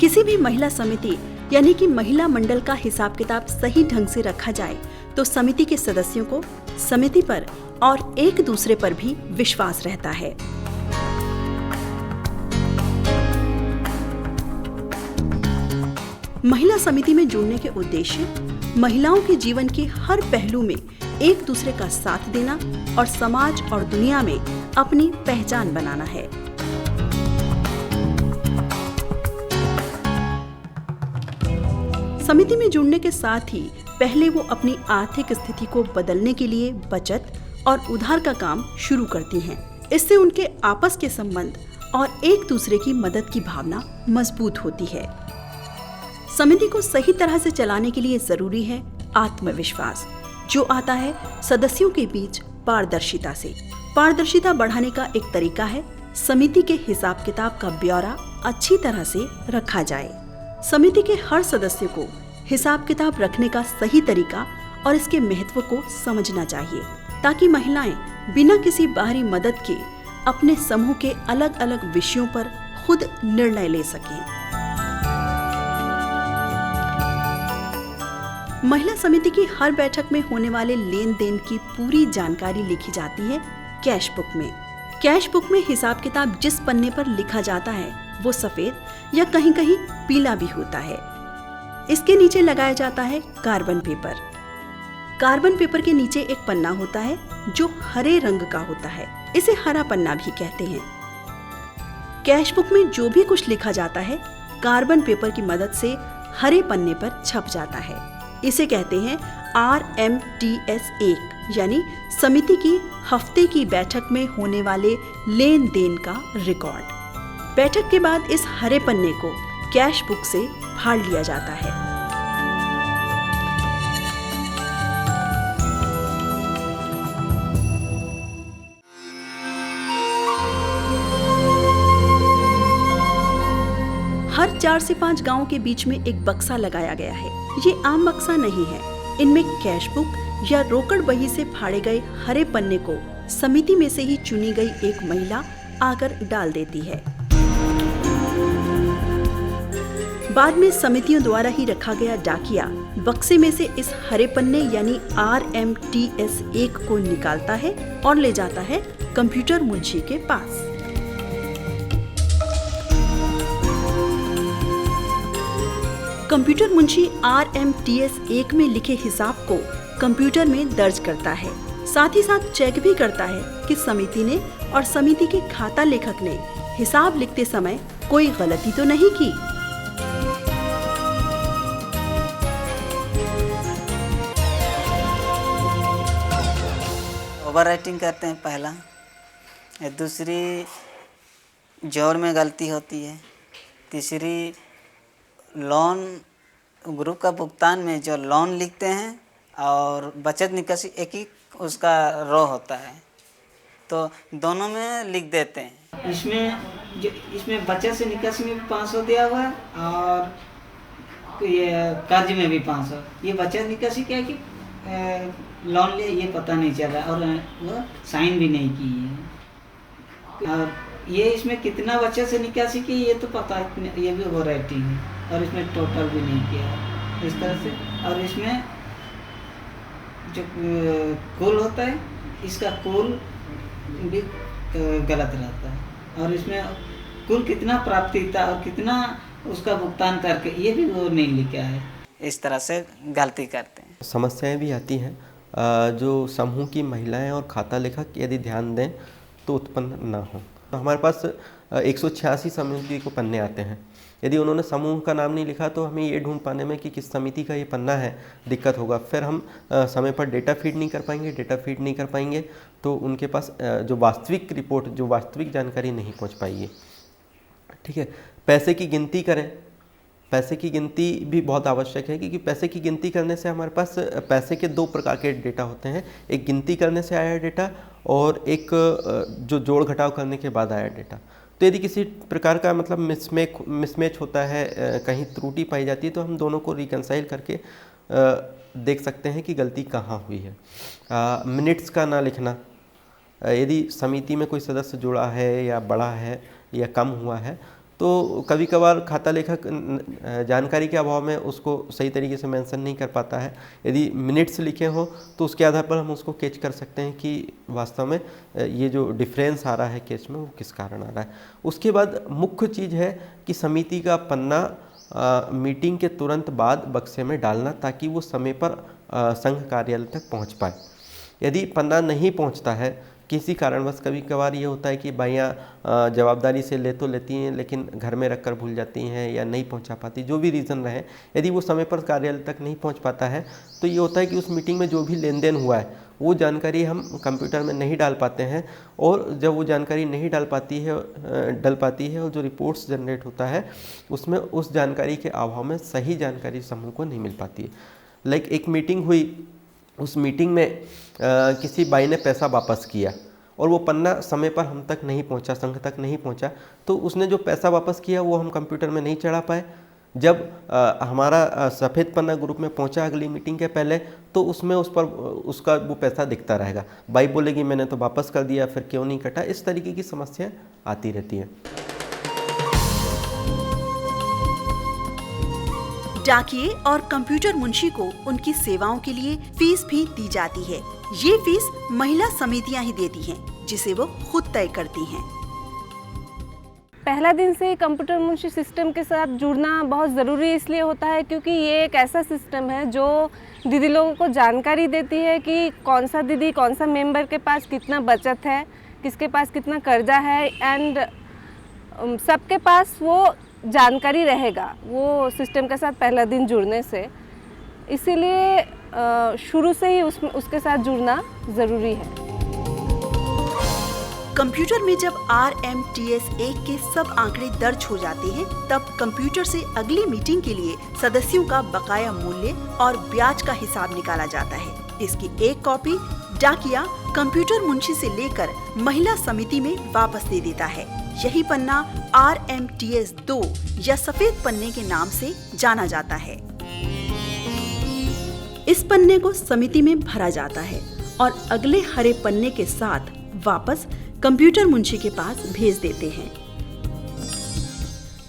किसी भी महिला समिति यानी कि महिला मंडल का हिसाब किताब सही ढंग से रखा जाए तो समिति के सदस्यों को समिति पर और एक दूसरे पर भी विश्वास रहता है। महिला समिति में जुड़ने के उद्देश्य महिलाओं के जीवन के हर पहलू में एक दूसरे का साथ देना और समाज और दुनिया में अपनी पहचान बनाना है। समिति में जुड़ने के साथ ही पहले वो अपनी आर्थिक स्थिति को बदलने के लिए बचत और उधार का काम शुरू करती हैं। इससे उनके आपस के संबंध और एक दूसरे की मदद की भावना मजबूत होती है। समिति को सही तरह से चलाने के लिए जरूरी है आत्मविश्वास, जो आता है सदस्यों के बीच पारदर्शिता से। पारदर्शिता बढ़ाने का एक तरीका है समिति के हिसाब किताब का ब्यौरा अच्छी तरह से रखा जाए। समिति के हर सदस्य को हिसाब किताब रखने का सही तरीका और इसके महत्व को समझना चाहिए, ताकि महिलाएं बिना किसी बाहरी मदद के अपने समूह के अलग अलग विषयों पर खुद निर्णय ले सकें। महिला समिति की हर बैठक में होने वाले लेन देन की पूरी जानकारी लिखी जाती है कैश बुक में। कैश बुक में हिसाब किताब जिस पन्ने पर लिखा जाता है वो सफेद या कहीं कहीं पीला भी होता है। इसके नीचे लगाया जाता है कार्बन पेपर। कार्बन पेपर के नीचे एक पन्ना होता है जो हरे रंग का होता है, इसे हरा पन्ना भी कहते हैं। कैश बुक में जो भी कुछ लिखा जाता है कार्बन पेपर की मदद से हरे पन्ने पर छप जाता है। इसे कहते हैं RMTS 1 यानी समिति की हफ्ते की बैठक में होने वाले लेन देन का रिकॉर्ड। बैठक के बाद इस हरे पन्ने को कैश बुक से फाड़ लिया जाता है। हर 4 से 5 गांवों के बीच में एक बक्सा लगाया गया है। ये आम बक्सा नहीं है। इनमें कैश बुक या रोकड़ बही से फाड़े गए हरे पन्ने को समिति में से ही चुनी गई एक महिला आकर डाल देती है। बाद में समितियों द्वारा ही रखा गया डाकिया बक्से में से इस हरे पन्ने यानी RMTS 1 को निकालता है और ले जाता है कंप्यूटर मुंशी के पास। कंप्यूटर मुंशी RMTS 1 में लिखे हिसाब को कंप्यूटर में दर्ज करता है। साथ ही साथ चेक भी करता है कि समिति ने और समिति के खाता लेखक ने हिसाब लिखते समय कोई गलती तो नहीं की। ओवर राइटिंग करते हैं पहला। दूसरी जोर में गलती होती है। तीसरी लोन ग्रुप का भुगतान में जो लोन लिखते हैं और बचत निकासी एक ही उसका रो होता है, तो दोनों में लिख देते हैं। इसमें बचत से निकासी में 500 दिया हुआ है और ये कर्ज में भी 500। ये बचत निकासी क्या है कि लोन लिया ये पता नहीं चला और वो साइन भी नहीं की है। और ये इसमें कितना बचत से निकासी की ये तो पता है, ये भी ओवर राइटिंग है और इसमें टोटल भी नहीं किया है इस तरह से। और इसमें जो कुल होता है इसका कुल भी गलत रहता है और इसमें कुल कितना प्राप्ति था और कितना उसका भुगतान करके ये भी वो नहीं लिखा है। इस तरह से गलती करते हैं। समस्याएं भी आती हैं जो समूह की महिलाएं और खाता लेखक यदि ध्यान दें तो उत्पन्न ना हो। तो हमारे पास 186 समिति को पन्ने आते हैं। यदि उन्होंने समूह का नाम नहीं लिखा तो हमें ये ढूंढ पाने में कि किस समिति का ये पन्ना है दिक्कत होगा। फिर हम समय पर डेटा फीड नहीं कर पाएंगे तो उनके पास जो वास्तविक रिपोर्ट, जो वास्तविक जानकारी नहीं पहुंच पाएगी। ठीक है, पैसे की गिनती करें। पैसे की गिनती भी बहुत आवश्यक है, क्योंकि पैसे की गिनती करने से हमारे पास पैसे के 2 प्रकार के डेटा होते हैं। एक गिनती करने से आया डेटा और एक जो जोड़ घटाव करने के बाद आया डेटा। तो यदि किसी प्रकार का मतलब मिसमैच होता है, कहीं त्रुटि पाई जाती है, तो हम दोनों को रिकंसाइल करके देख सकते हैं कि गलती कहाँ हुई है। मिनट्स का ना लिखना, यदि समिति में कोई सदस्य जुड़ा है या बढ़ा है या कम हुआ है तो कभी कभार खाता लेखक जानकारी के अभाव में उसको सही तरीके से मेंशन नहीं कर पाता है। यदि मिनट्स लिखे हों तो उसके आधार पर हम उसको कैच कर सकते हैं कि वास्तव में ये जो डिफरेंस आ रहा है केस में वो किस कारण आ रहा है। उसके बाद मुख्य चीज़ है कि समिति का पन्ना मीटिंग के तुरंत बाद बक्से में डालना, ताकि वो समय पर संघ कार्यालय तक पहुंच पाए। यदि पन्ना नहीं पहुंचता है किसी कारणवश, कभी कभार ये होता है कि बाइयाँ जवाबदारी से ले तो लेती हैं लेकिन घर में रखकर भूल जाती हैं या नहीं पहुंचा पाती, जो भी रीज़न रहे, यदि वो समय पर कार्यालय तक नहीं पहुंच पाता है तो ये होता है कि उस मीटिंग में जो भी लेन देन हुआ है वो जानकारी हम कंप्यूटर में नहीं डाल पाते हैं, और जब वो जानकारी नहीं डल पाती है और जो रिपोर्ट्स जनरेट होता है उसमें उस जानकारी के अभाव में सही जानकारी समूह को नहीं मिल पाती है। लाइक एक मीटिंग हुई, उस मीटिंग में किसी बाई ने पैसा वापस किया और वो पन्ना समय पर हम तक नहीं पहुंचा, संघ तक नहीं पहुंचा, तो उसने जो पैसा वापस किया वो हम कंप्यूटर में नहीं चढ़ा पाए। जब हमारा सफ़ेद पन्ना ग्रुप में पहुंचा अगली मीटिंग के पहले, तो उसमें उस पर उसका वो पैसा दिखता रहेगा। बाई बोलेगी मैंने तो वापस कर दिया, फिर क्यों नहीं कटा। इस तरीके की समस्या आती रहती है। डाकिये और कंप्यूटर मुंशी को उनकी सेवाओं के लिए फीस भी दी जाती है। ये फीस महिला समितियां ही देती हैं, जिसे वो खुद तय करती हैं। पहला दिन से कंप्यूटर मुंशी सिस्टम के साथ जुड़ना बहुत ज़रूरी इसलिए होता है क्योंकि ये एक ऐसा सिस्टम है जो दीदी लोगों को जानकारी देती है कि कौन सा दीदी, कौन सा मेंबर के पास कितना बचत है, किसके पास कितना कर्जा है, एंड सबके पास वो जानकारी रहेगा वो सिस्टम के साथ पहला दिन जुड़ने से। इसीलिए शुरू से ही उसके साथ जुड़ना ज़रूरी है। कंप्यूटर में जब RMTS 1 के सब आंकड़े दर्ज हो जाते हैं, तब कंप्यूटर से अगली मीटिंग के लिए सदस्यों का बकाया मूल्य और ब्याज का हिसाब निकाला जाता है। इसकी एक कॉपी डाकिया कंप्यूटर मुंशी से लेकर महिला समिति में वापस दे देता है। यही पन्ना RMTS 2 या सफेद पन्ने के नाम से जाना जाता है। इस पन्ने को समिति में भरा जाता है और अगले हरे पन्ने के साथ वापस कंप्यूटर मुंशी के पास भेज देते हैं।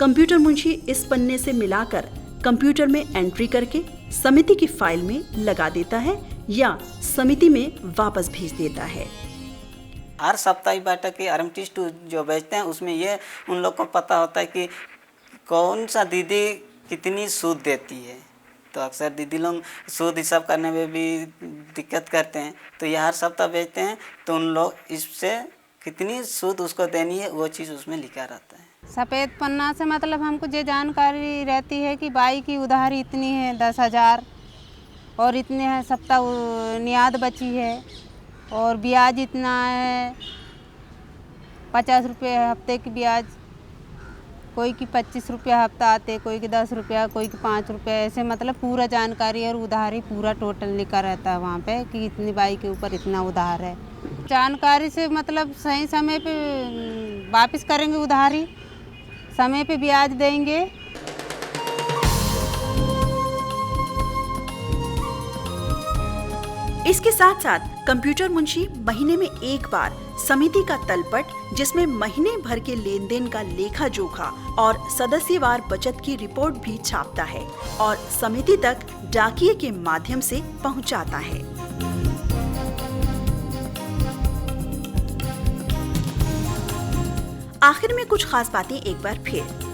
कंप्यूटर मुंशी इस पन्ने से मिलाकर कंप्यूटर में एंट्री करके समिति की फाइल में लगा देता है या समिति में वापस भेज देता है। हर साप्ताहिक बैठक के RMTS 2 जो बेचते हैं उसमें ये उन लोग को पता होता है कि कौन सा दीदी कितनी सूद देती है। तो अक्सर दीदी लोग सूद हिसाब करने में भी दिक्कत करते हैं, तो ये हर सप्ताह बेचते हैं तो उन लोग इससे कितनी सूद उसको देनी है वो चीज़ उसमें लिखा रहता है। सफ़ेद पन्ना से मतलब हमको ये जानकारी रहती है कि बाई की उधारी इतनी है 10,000 और इतने है सप्ताह नियाद बची है और ब्याज इतना है 50 रुपये हफ्ते की ब्याज, कोई की 25 रुपया हफ्ता आते, कोई की 10 रुपया, कोई की 5 रुपया, ऐसे मतलब पूरा जानकारी और उधारी पूरा टोटल लिखा रहता है वहाँ पे कि इतनी बाई के ऊपर इतना उधार है। जानकारी से मतलब सही समय पे वापस करेंगे उधारी, समय पे ब्याज देंगे। इसके साथ साथ कंप्यूटर मुंशी महीने में एक बार समिति का तलपट, जिसमें महीने भर के लेन देन का लेखा जोखा और सदस्यवार बचत की रिपोर्ट भी छापता है और समिति तक डाकिये के माध्यम से पहुंचाता है। आखिर में कुछ खास बातें एक बार फिर।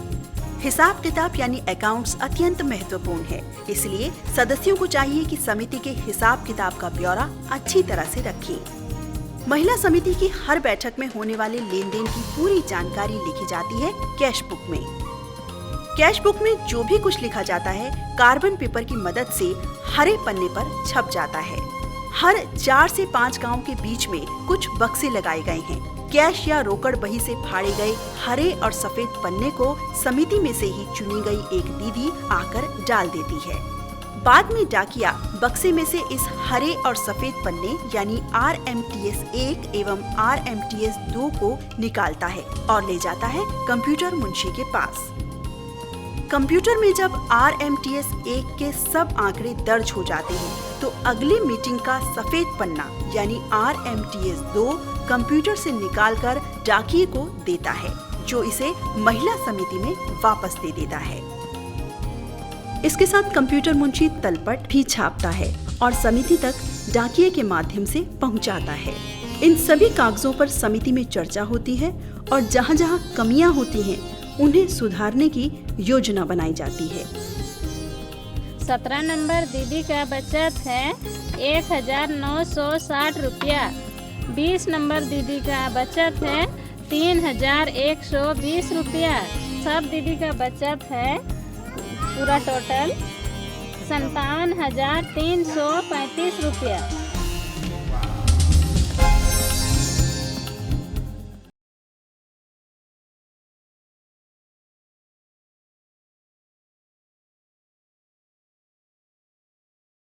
हिसाब किताब यानी अकाउंट्स अत्यंत महत्वपूर्ण है, इसलिए सदस्यों को चाहिए कि समिति के हिसाब किताब का ब्यौरा अच्छी तरह से रखें। महिला समिति की हर बैठक में होने वाले लेन देन की पूरी जानकारी लिखी जाती है कैश बुक में। कैश बुक में जो भी कुछ लिखा जाता है कार्बन पेपर की मदद से हरे पन्ने पर छप जाता है। हर 4 से 5 गांव के बीच में कुछ बक्से लगाए गए हैं। कैश या रोकड़ बही से फाड़े गए हरे और सफेद पन्ने को समिति में से ही चुनी गई एक दीदी आकर डाल देती है। बाद में डाकिया बक्से में से इस हरे और सफेद पन्ने यानी RMTS 1 एवं RMTS 2 को निकालता है और ले जाता है कंप्यूटर मुंशी के पास। कंप्यूटर में जब RMTS 1 के सब आंकड़े दर्ज हो जाते हैं तो अगली मीटिंग का सफेद पन्ना यानी RMTS 2 कंप्यूटर से निकालकर डाकिये को देता है। जो इसे महिला समिति में वापस दे देता है। इसके साथ कंप्यूटर मुंशी तलपट भी छापता है और समिति तक डाकिये के माध्यम से पहुंचाता है। इन सभी कागजों पर समिति में चर्चा होती है और जहां जहां कमियां होती हैं उन्हें सुधारने की योजना बनाई जाती है। 17 नंबर दीदी का बचत है 1960 रुपया। 20 नंबर दीदी का बचत है 3120 रुपया। सब दीदी का बचत है पूरा टोटल 57,335 रुपया।